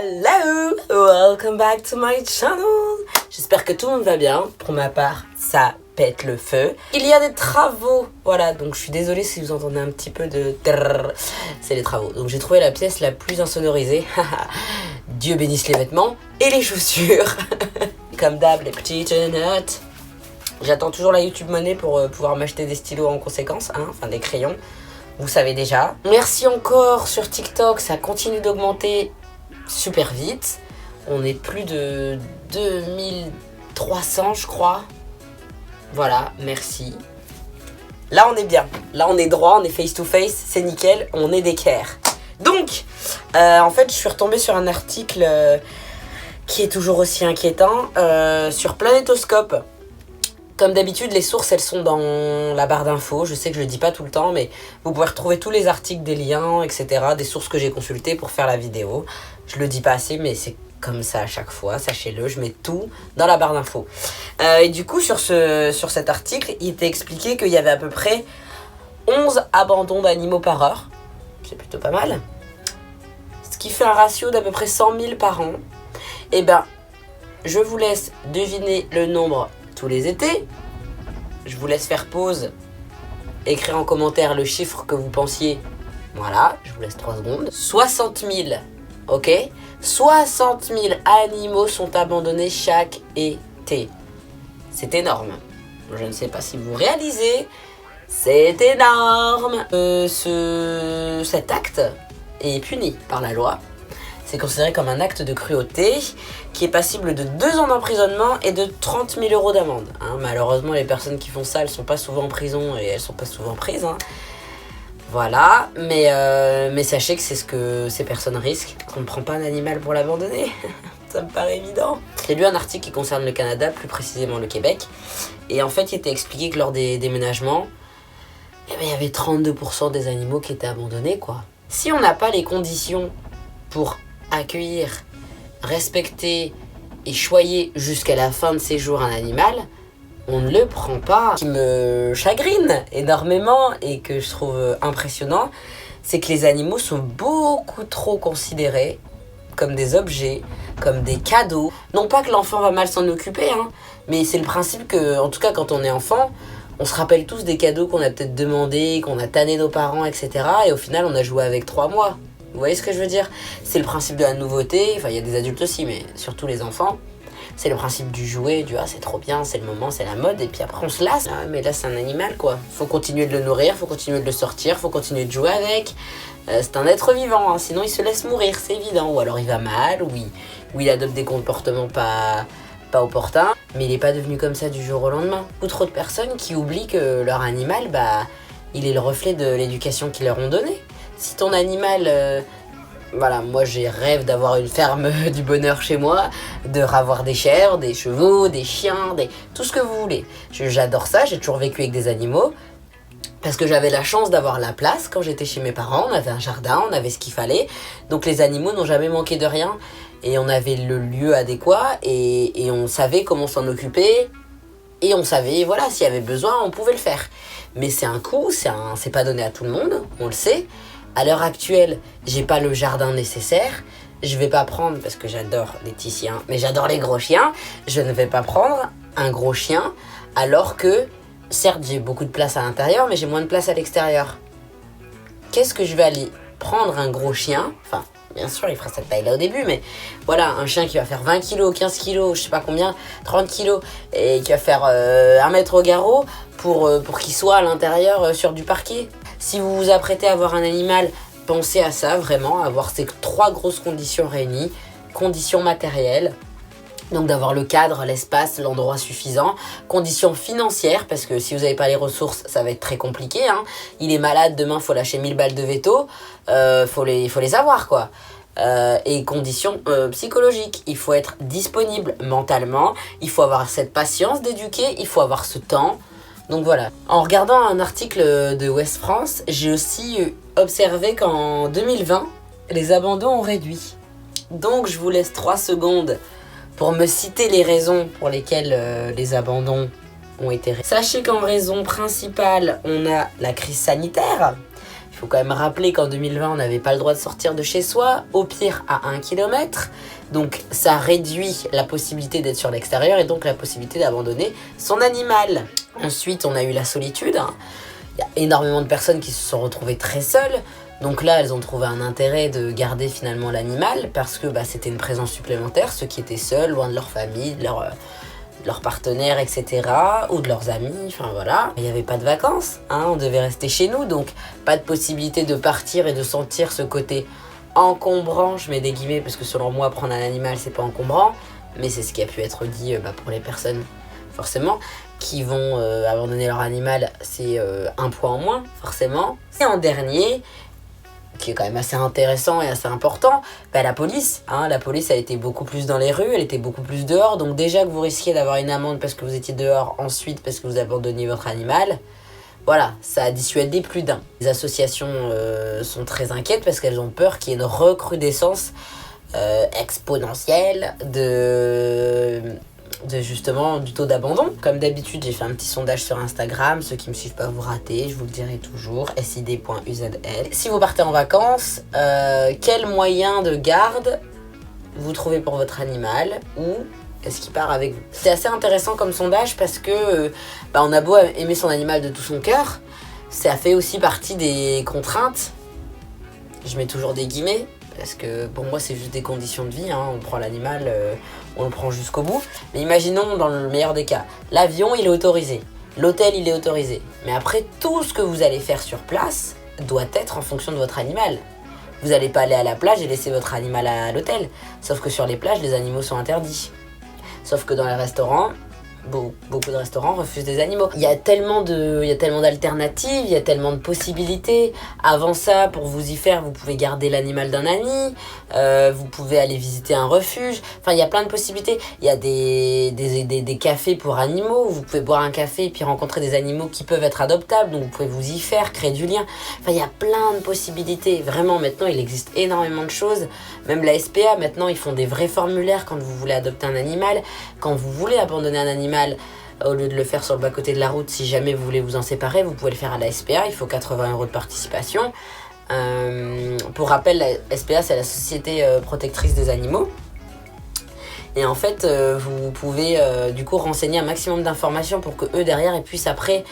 Hello, welcome back to my channel. J'espère que tout le monde va bien. Pour ma part, ça pète le feu. Il y a des travaux, voilà, donc je suis désolée si vous entendez un petit peu de trrr. C'est les travaux. Donc j'ai trouvé la pièce la plus insonorisée. Dieu bénisse les vêtements et les chaussures. Comme d'hab, les petites notes. J'attends toujours la YouTube Money pour pouvoir m'acheter des stylos en conséquence, hein, enfin des crayons. Vous savez déjà. Merci encore sur TikTok, ça continue d'augmenter super vite. On est plus de 2300 je crois. Voilà, merci. Là on est bien, là on est droit, on est face to face, c'est nickel, on est d'équerre. Donc, en fait je suis retombée sur un article qui est toujours aussi inquiétant sur Planétoscope. Comme d'habitude, les sources, elles sont dans la barre d'infos. Je sais que je le dis pas tout le temps, mais vous pouvez retrouver tous les articles, des liens, etc. Des sources que j'ai consultées pour faire la vidéo. Je le dis pas assez, mais c'est comme ça à chaque fois. Sachez-le, je mets tout dans la barre d'infos. Et du coup, sur cet article, il était expliqué qu'il y avait à peu près 11 abandons d'animaux par heure. C'est plutôt pas mal. Ce qui fait un ratio d'à peu près 100 000 par an. Et ben, je vous laisse deviner le nombre tous les étés. Je vous laisse faire pause, écrire en commentaire le chiffre que vous pensiez. Voilà, je vous laisse 3 secondes. 60 000, ok, 60 000 animaux sont abandonnés chaque été. C'est énorme. Je ne sais pas si vous réalisez, c'est énorme. Cet acte est puni par la loi. C'est considéré comme un acte de cruauté qui est passible de 2 ans d'emprisonnement et de 30 000 € d'amende. Hein, malheureusement, les personnes qui font ça, elles sont pas souvent en prison et elles sont pas souvent prises. Hein. Voilà, mais sachez que c'est ce que ces personnes risquent. On ne prend pas un animal pour l'abandonner. Ça me paraît évident. J'ai lu un article qui concerne le Canada, plus précisément le Québec. Et en fait, il était expliqué que lors des déménagements, eh bien, il y avait 32% des animaux qui étaient abandonnés, quoi. Si on n'a pas les conditions pour accueillir, respecter et choyer jusqu'à la fin de ses jours un animal, on ne le prend pas. Ce qui me chagrine énormément et que je trouve impressionnant, c'est que les animaux sont beaucoup trop considérés comme des objets, comme des cadeaux. Non pas que l'enfant va mal s'en occuper, hein, mais c'est le principe que, en tout cas quand on est enfant, on se rappelle tous des cadeaux qu'on a peut-être demandés, qu'on a tanné nos parents, etc. Et au final, on a joué avec 3 mois. Vous voyez ce que je veux dire? C'est le principe de la nouveauté, enfin il y a des adultes aussi, mais surtout les enfants. C'est le principe du jouet, du « ah c'est trop bien, c'est le moment, c'est la mode », et puis après on se lasse. Ah, mais là c'est un animal quoi, faut continuer de le nourrir, faut continuer de le sortir, faut continuer de jouer avec. C'est un être vivant, hein, sinon il se laisse mourir, c'est évident. Ou alors il va mal, ou il adopte des comportements pas opportuns. Mais il n'est pas devenu comme ça du jour au lendemain. Ou trop de personnes qui oublient que leur animal, bah, il est le reflet de l'éducation qu'ils leur ont donnée. Si ton animal, voilà, moi j'ai rêve d'avoir une ferme du bonheur chez moi, de avoir des chèvres, des chevaux, des chiens, tout ce que vous voulez. J'adore ça, j'ai toujours vécu avec des animaux, parce que j'avais la chance d'avoir la place quand j'étais chez mes parents, on avait un jardin, on avait ce qu'il fallait, donc les animaux n'ont jamais manqué de rien, et on avait le lieu adéquat, et on savait comment s'en occuper, et on savait, voilà, s'il y avait besoin, on pouvait le faire. Mais c'est un coût, c'est pas donné à tout le monde, on le sait. À l'heure actuelle, j'ai pas le jardin nécessaire. Je vais pas prendre, parce que j'adore les petits chiens, mais j'adore les gros chiens. Je ne vais pas prendre un gros chien, alors que, certes, j'ai beaucoup de place à l'intérieur, mais j'ai moins de place à l'extérieur. Qu'est-ce que je vais aller prendre un gros chien? Enfin, bien sûr, il fera cette taille-là au début, mais voilà, un chien qui va faire 20 kilos, 15 kilos, je sais pas combien, 30 kilos, et qui va faire 1 mètre au garrot pour qu'il soit à l'intérieur sur du parquet. Si vous vous apprêtez à avoir un animal, pensez à ça, vraiment, à avoir ces 3 grosses conditions réunies. Conditions matérielles, donc d'avoir le cadre, l'espace, l'endroit suffisant. Conditions financières, parce que si vous n'avez pas les ressources, ça va être très compliqué. Hein. Il est malade, demain, il faut lâcher 1000 balles de veto. Faut les avoir, quoi. Et conditions psychologiques, il faut être disponible mentalement, il faut avoir cette patience d'éduquer, il faut avoir ce temps. Donc voilà, en regardant un article de Ouest France, j'ai aussi observé qu'en 2020, les abandons ont réduit. Donc je vous laisse 3 secondes pour me citer les raisons pour lesquelles les abandons ont été réduits. Sachez qu'en raison principale, on a la crise sanitaire. Il faut quand même rappeler qu'en 2020, on n'avait pas le droit de sortir de chez soi, au pire à 1 km. Donc ça réduit la possibilité d'être sur l'extérieur et donc la possibilité d'abandonner son animal. Ensuite, on a eu la solitude. Il y a énormément de personnes qui se sont retrouvées très seules. Donc là, elles ont trouvé un intérêt de garder finalement l'animal parce que c'était une présence supplémentaire, ceux qui étaient seuls, loin de leur famille, de leurs partenaires, etc. ou de leurs amis, enfin voilà. Il n'y avait pas de vacances, on devait rester chez nous, donc pas de possibilité de partir et de sentir ce côté encombrant, je mets des guillemets parce que selon moi, prendre un animal, c'est pas encombrant, mais c'est ce qui a pu être dit pour les personnes, forcément, qui vont abandonner leur animal, c'est un poids en moins, forcément. Et en dernier, qui est quand même assez intéressant et assez important, la police. La police a été beaucoup plus dans les rues, elle était beaucoup plus dehors. Donc déjà que vous risquiez d'avoir une amende parce que vous étiez dehors, ensuite parce que vous abandonniez votre animal, voilà, ça a dissuadé plus d'un. Les associations sont très inquiètes parce qu'elles ont peur qu'il y ait une recrudescence exponentielle justement du taux d'abandon. Comme d'habitude, j'ai fait un petit sondage sur Instagram. Ceux qui me suivent pas, vous ratez, je vous le dirai toujours, sid.uzl. Si vous partez en vacances, quel moyen de garde vous trouvez pour votre animal ou est-ce qu'il part avec vous? C'est assez intéressant comme sondage parce que on a beau aimer son animal de tout son cœur, ça fait aussi partie des contraintes. Je mets toujours des guillemets parce que pour moi c'est juste des conditions de vie, on prend l'animal, on le prend jusqu'au bout. Mais imaginons dans le meilleur des cas, l'avion il est autorisé, l'hôtel il est autorisé, mais après tout ce que vous allez faire sur place doit être en fonction de votre animal. Vous n'allez pas aller à la plage et laisser votre animal à l'hôtel, sauf que sur les plages les animaux sont interdits. Sauf que dans les restaurants, beaucoup de restaurants refusent des animaux. Il y a tellement d'alternatives, il y a tellement de possibilités. Avant ça, pour vous y faire, vous pouvez garder l'animal d'un ami, vous pouvez aller visiter un refuge. Enfin, il y a plein de possibilités. Il y a des cafés pour animaux. Vous pouvez boire un café et puis rencontrer des animaux qui peuvent être adoptables. Donc, vous pouvez vous y faire, créer du lien. Enfin, il y a plein de possibilités. Vraiment, maintenant, il existe énormément de choses. Même la SPA, maintenant, ils font des vrais formulaires quand vous voulez adopter un animal. Quand vous voulez abandonner un animal, au lieu de le faire sur le bas-côté de la route, si jamais vous voulez vous en séparer, vous pouvez le faire à la SPA, il faut 80 € de participation. Pour rappel, la SPA, c'est la Société Protectrice des Animaux. Et en fait, vous pouvez du coup renseigner un maximum d'informations pour que eux derrière ils puissent après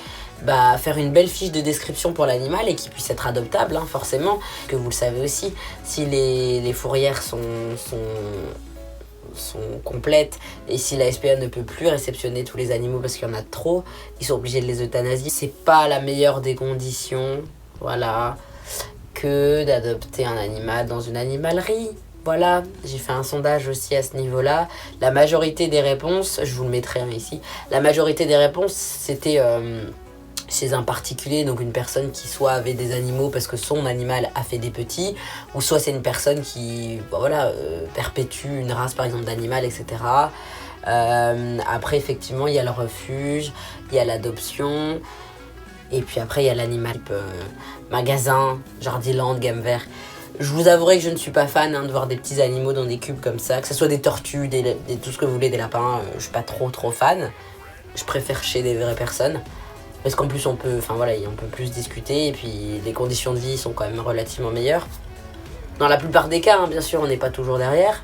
faire une belle fiche de description pour l'animal et qu'il puisse être adoptable, forcément. Que vous le savez aussi, si les fourrières sont complètes et si la SPA ne peut plus réceptionner tous les animaux parce qu'il y en a trop, ils sont obligés de les euthanasier. C'est pas la meilleure des conditions, voilà, que d'adopter un animal dans une animalerie. Voilà, j'ai fait un sondage aussi à ce niveau-là. La majorité des réponses, je vous le mettrai ici, la majorité des réponses c'était chez un particulier, donc une personne qui soit avait des animaux parce que son animal a fait des petits, ou soit c'est une personne qui perpétue une race par exemple d'animal, etc. Après effectivement il y a le refuge, il y a l'adoption, et puis après il y a l'animal magasin, Jardiland, Gamme Vert. Je vous avouerai que je ne suis pas fan de voir des petits animaux dans des cubes comme ça, que ce soit des tortues, tout ce que vous voulez, des lapins, je suis pas trop fan. Je préfère chez des vraies personnes. Parce qu'en plus on peut plus discuter et puis les conditions de vie sont quand même relativement meilleures. Dans la plupart des cas, bien sûr, on n'est pas toujours derrière.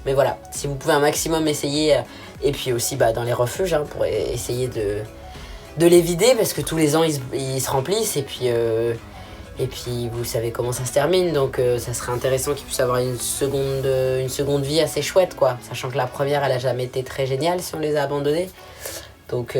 Mais voilà, si vous pouvez un maximum essayer, et puis aussi dans les refuges, pour essayer de les vider, parce que tous les ans ils se remplissent et puis vous savez comment ça se termine, donc ça serait intéressant qu'ils puissent avoir une seconde vie assez chouette, quoi. Sachant que la première, elle a jamais été très géniale si on les a abandonnés. Donc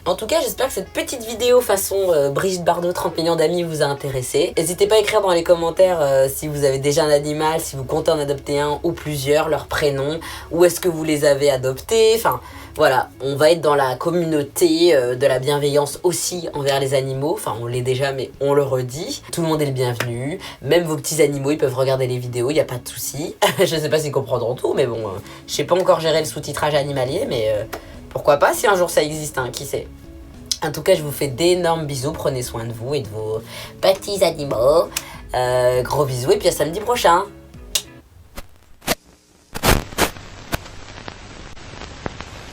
en tout cas, j'espère que cette petite vidéo façon Brigitte Bardot, 30 millions d'amis vous a intéressé. N'hésitez pas à écrire dans les commentaires si vous avez déjà un animal, si vous comptez en adopter un ou plusieurs, leur prénom, où est-ce que vous les avez adoptés. Enfin, voilà, on va être dans la communauté de la bienveillance aussi envers les animaux. Enfin, on l'est déjà, mais on le redit. Tout le monde est le bienvenu. Même vos petits animaux, ils peuvent regarder les vidéos, il n'y a pas de souci. Je sais pas s'ils comprendront tout, mais bon, je sais pas encore gérer le sous-titrage animalier, mais pourquoi pas si un jour ça existe, qui sait. En tout cas, je vous fais d'énormes bisous. Prenez soin de vous et de vos petits animaux. Gros bisous et puis à samedi prochain.